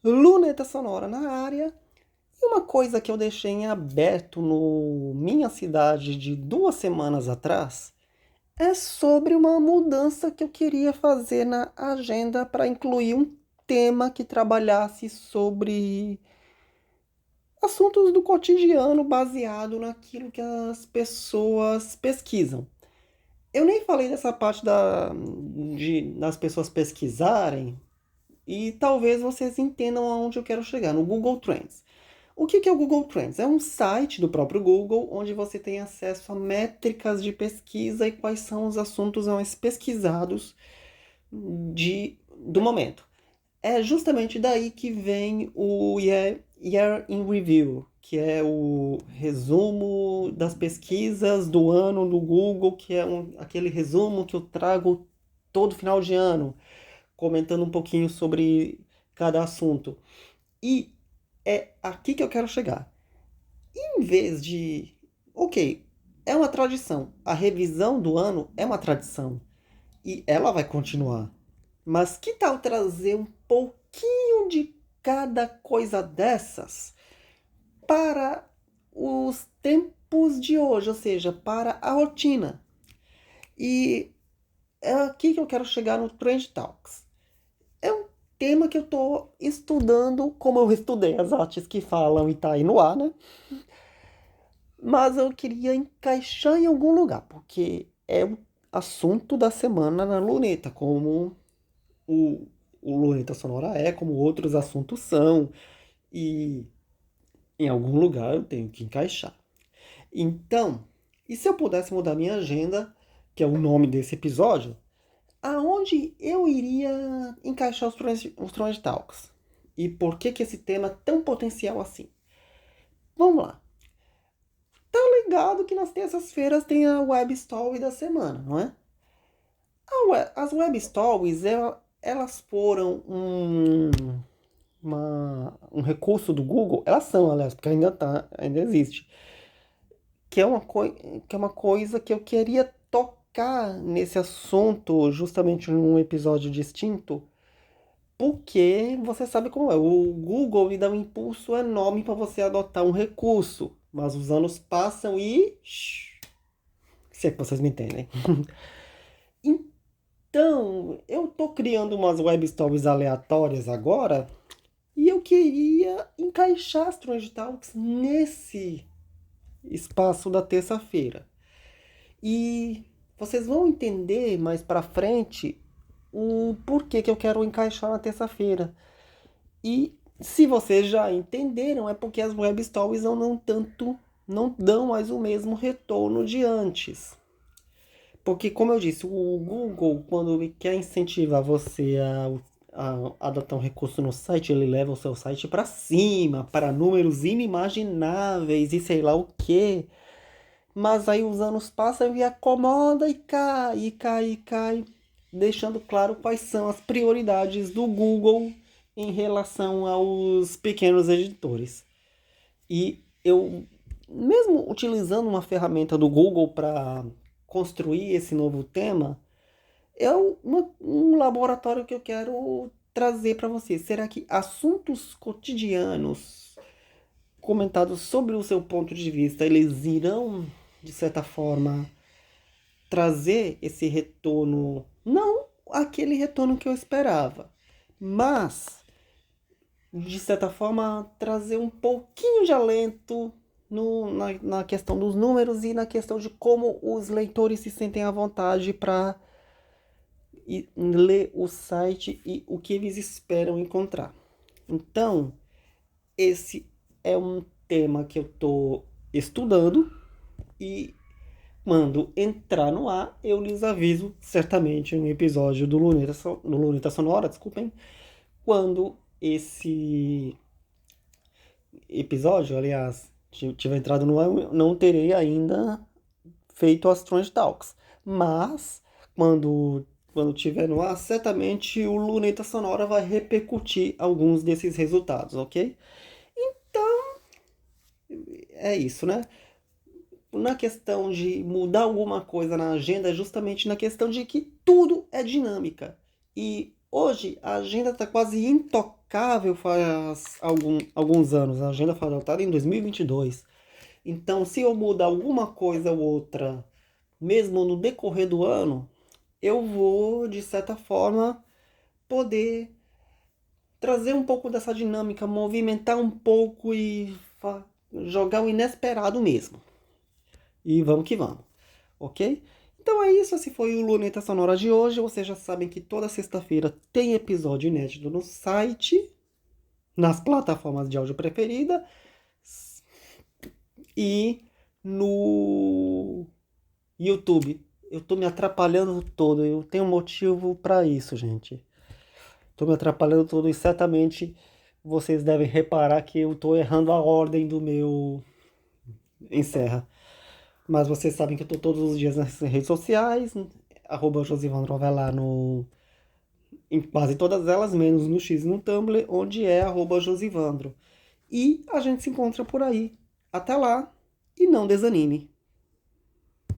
Luneta Sonora na área. E uma coisa que eu deixei em aberto no Minha Cidade de 2 semanas atrás é sobre uma mudança que eu queria fazer na agenda para incluir um tema que trabalhasse sobre assuntos do cotidiano baseado naquilo que as pessoas pesquisam. Eu nem falei dessa parte das pessoas pesquisarem, e talvez vocês entendam aonde eu quero chegar, no Google Trends. O que é o Google Trends? É um site do próprio Google onde você tem acesso a métricas de pesquisa e quais são os assuntos mais pesquisados do momento. É justamente daí que vem o Year in Review, que é o resumo das pesquisas do ano do Google, que é aquele resumo que eu trago todo final de ano, comentando um pouquinho sobre cada assunto. E é aqui que eu quero chegar. Em vez de. Ok, é uma tradição. A revisão do ano é uma tradição. E ela vai continuar. Mas que tal trazer um pouquinho de cada coisa dessas para os tempos de hoje, ou seja, para a rotina? E é aqui que eu quero chegar no Trend Talks. É um tema que eu estou estudando, como eu estudei as artes que falam e tá aí no ar, né? Mas eu queria encaixar em algum lugar, porque é o assunto da semana na luneta, como o, o Luneta Sonora é, como outros assuntos são, e em algum lugar eu tenho que encaixar. Então, e se eu pudesse mudar minha agenda, que é o nome desse episódio, aonde eu iria encaixar os Trend Talks? E por que que esse tema é tão potencial assim? Vamos lá. Tá ligado que nas terças-feiras tem a Web Story da semana, não é? As Web Stories, elas foram um recurso do Google, elas são, aliás, porque ainda existe, que é uma coisa que eu queria tocar nesse assunto justamente num episódio distinto, porque você sabe como é, o Google lhe dá um impulso enorme para você adotar um recurso, mas os anos passam e se é que vocês me entendem. Então, eu tô criando umas web stories aleatórias agora e eu queria encaixar as Strange Talks nesse espaço da terça-feira. E vocês vão entender mais pra frente o porquê que eu quero encaixar na terça-feira. E se vocês já entenderam, é porque as web stories não dão mais o mesmo retorno de antes. Porque, como eu disse, o Google, quando ele quer incentivar você a adotar um recurso no site, ele leva o seu site para cima, para números inimagináveis e sei lá o que. Mas aí os anos passam e acomoda e cai, e cai, e cai, deixando claro quais são as prioridades do Google em relação aos pequenos editores. E eu, mesmo utilizando uma ferramenta do Google para construir esse novo tema, é um laboratório que eu quero trazer para vocês. Será que assuntos cotidianos comentados sobre o seu ponto de vista, eles irão, de certa forma, trazer esse retorno, não aquele retorno que eu esperava, mas de certa forma trazer um pouquinho de alento na questão dos números e na questão de como os leitores se sentem à vontade para ler o site e o que eles esperam encontrar. Então, esse é um tema que eu estou estudando e quando entrar no ar, eu lhes aviso certamente um episódio do Luneta Sonora, desculpem, quando esse episódio, aliás, tiver entrado no ar, eu não terei ainda feito as Trend Talks. Mas, quando tiver no ar, certamente o Luneta Sonora vai repercutir alguns desses resultados, ok? Então, é isso, né? Na questão de mudar alguma coisa na agenda, é justamente na questão de que tudo é dinâmica. E hoje a agenda está quase intocável impecável faz alguns anos. A agenda foi adotada em 2022. Então, se eu mudar alguma coisa ou outra, mesmo no decorrer do ano, eu vou, de certa forma, poder trazer um pouco dessa dinâmica, movimentar um pouco e jogar o inesperado mesmo. E vamos que vamos, ok? Então é isso, esse foi o Luneta Sonora de hoje. Vocês já sabem que toda sexta-feira tem episódio inédito no site, nas plataformas de áudio preferida e no YouTube. Eu tô me atrapalhando todo, eu tenho motivo para isso, gente. Tô me atrapalhando todo e certamente vocês devem reparar que eu tô errando a ordem do meu encerra. Mas vocês sabem que eu tô todos os dias nas redes sociais, @Josivandro vai lá em quase todas elas, menos no X e no Tumblr, onde é @Josivandro. E a gente se encontra por aí. Até lá e não desanime.